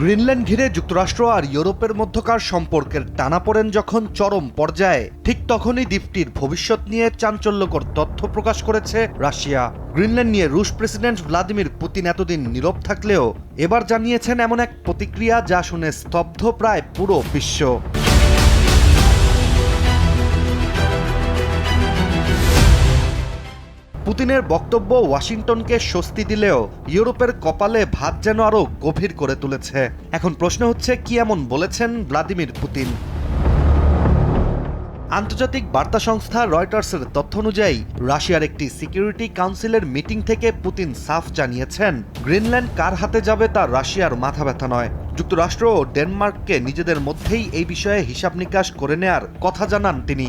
Greenland ঘিরে যুক্তরাষ্ট্র আর ইউরোপের মধ্যকার সম্পর্কের টানাপোড়েন যখন চরম পর্যায়ে, ঠিক তখনই দ্বীপটির ভবিষ্যৎ নিয়ে চাঞ্চল্যকর তথ্য প্রকাশ করেছে রাশিয়া। গ্রিনল্যান্ড নিয়ে রুশ প্রেসিডেন্ট ভ্লাদিমির পুতিন এতদিন নীরব থাকলেও এবার জানিয়েছেন এমন এক প্রতিক্রিয়া যা শুনে স্তব্ধ প্রায় পুরো বিশ্ব। পুতিনের বক্তব্য ওয়াশিংটনকে স্বস্তি দিলেও ইউরোপের কপালে ভাঁজ যেন আরও গভীর করে তুলেছে। এখন প্রশ্ন হচ্ছে, কি এমন বলেছেন ভ্লাদিমির পুতিন? আন্তর্জাতিক বার্তা সংস্থা রয়টার্সের তথ্য অনুযায়ী রাশিয়ার একটি সিকিউরিটি কাউন্সিলের মিটিং থেকে পুতিন সাফ জানিয়েছেন, গ্রিনল্যান্ড কার হাতে যাবে তা রাশিয়ার মাথা ব্যথা নয়। যুক্তরাষ্ট্র ও ডেনমার্ককে নিজেদের মধ্যেই এই বিষয়ে হিসাব নিকাশ করে নেয়ার কথা জানান তিনি।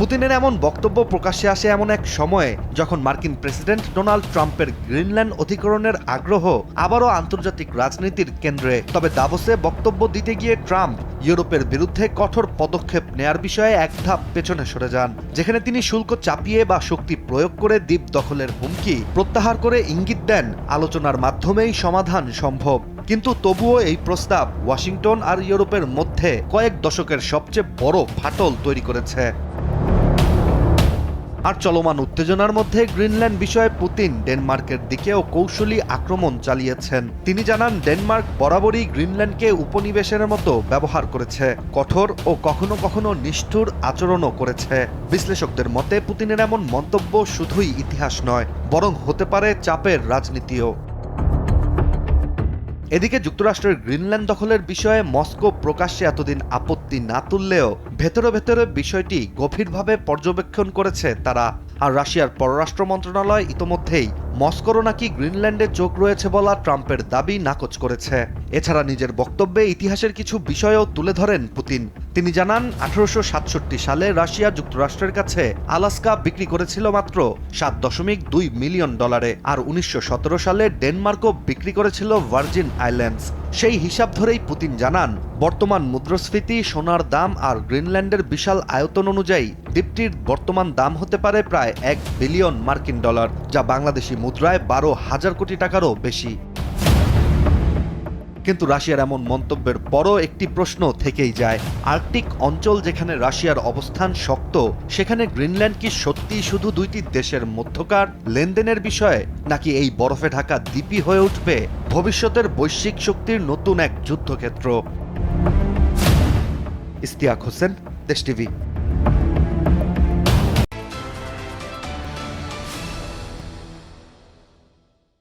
পুতিনের এমন বক্তব্য প্রকাশ্যে আসে এমন এক সময়ে যখন মার্কিন প্রেসিডেন্ট ডোনাল্ড ট্রাম্পের গ্রিনল্যান্ড অধিগ্রহণের আগ্রহ আবারও আন্তর্জাতিক রাজনীতির কেন্দ্রে। তবে দাভোসে বক্তব্য দিতে গিয়ে ট্রাম্প ইউরোপের বিরুদ্ধে কঠোর পদক্ষেপ নেয়ার বিষয়ে এক ধাপ পেছনে সরে যান, যেখানে তিনি শুল্ক চাপিয়ে বা শক্তি প্রয়োগ করে দ্বীপ দখলের হুমকি প্রত্যাহার করে ইঙ্গিত দেন আলোচনার মাধ্যমেই সমাধান সম্ভব। কিন্তু তবুও এই প্রস্তাব ওয়াশিংটন আর ইউরোপের মধ্যে কয়েক দশকের সবচেয়ে বড় ফাটল তৈরি করেছে। আর চলমান উত্তেজনার মধ্যে গ্রিনল্যান্ড বিষয়ে পুতিন ডেনমার্কের দিকেও কৌশলী আক্রমণ চালিয়েছেন। তিনি জানান, ডেনমার্ক বরাবরই গ্রিনল্যান্ডকে উপনিবেশের মতো ব্যবহার করেছে, কঠোর ও কখনো কখনো নিষ্ঠুর আচরণও করেছে। বিশ্লেষকদের মতে পুতিনের এমন মন্তব্য শুধুই ইতিহাস নয়, বরং হতে পারে চাপের রাজনীতিও। এদিকে যুক্তরাষ্ট্রের গ্রিনল্যান্ড দখলের বিষয়ে মস্কো প্রকাশ্যে এতদিন আপত্তি না তুললেও ভেতরে ভেতরে বিষয়টি গভীরভাবে পর্যবেক্ষণ করেছে তারা। আর রাশিয়ার পররাষ্ট্র মন্ত্রণালয় ইতোমধ্যেই মস্কোরও নাকি গ্রিনল্যান্ডে চোখ রয়েছে বলা ট্রাম্পের দাবি নাকচ করেছে। এছাড়া নিজের বক্তব্যে ইতিহাসের কিছু বিষয়ও তুলে ধরেন পুতিন। তিনি জানান, 1867 সালে রাশিয়া যুক্তরাষ্ট্রের কাছে আলাস্কা বিক্রি করেছিল মাত্র $7.2 মিলিয়ন, আর 1917 সালে ডেনমার্কও বিক্রি করেছিল ভার্জিন আইল্যান্ডস। সেই হিসাব ধরেই পুতিন জানান, বর্তমান মুদ্রাস্ফীতি, সোনার দাম আর গ্রিনল্যান্ডের বিশাল আয়তন অনুযায়ী দ্বীপটির বর্তমান দাম হতে পারে প্রায় $1 বিলিয়ন, যা বাংলাদেশি মুদ্রায় 12,000 কোটি টাকারও বেশি। কিন্তু রাশিয়ার এমন মন্তব্যের পরও একটি প্রশ্ন থেকেই যায়, আর্কটিক অঞ্চল যেখানে রাশিয়ার অবস্থান শক্ত, সেখানে গ্রিনল্যান্ড কি সত্যি শুধু দুইটি দেশের মধ্যকার লেনদেনের বিষয়, নাকি এই বরফে ঢাকা দ্বীপই হয়ে উঠবে ভবিষ্যতের বৈশ্বিক শক্তির নতুন এক যুদ্ধক্ষেত্র? ইশতিয়াক হোসেন, দেশ টিভি।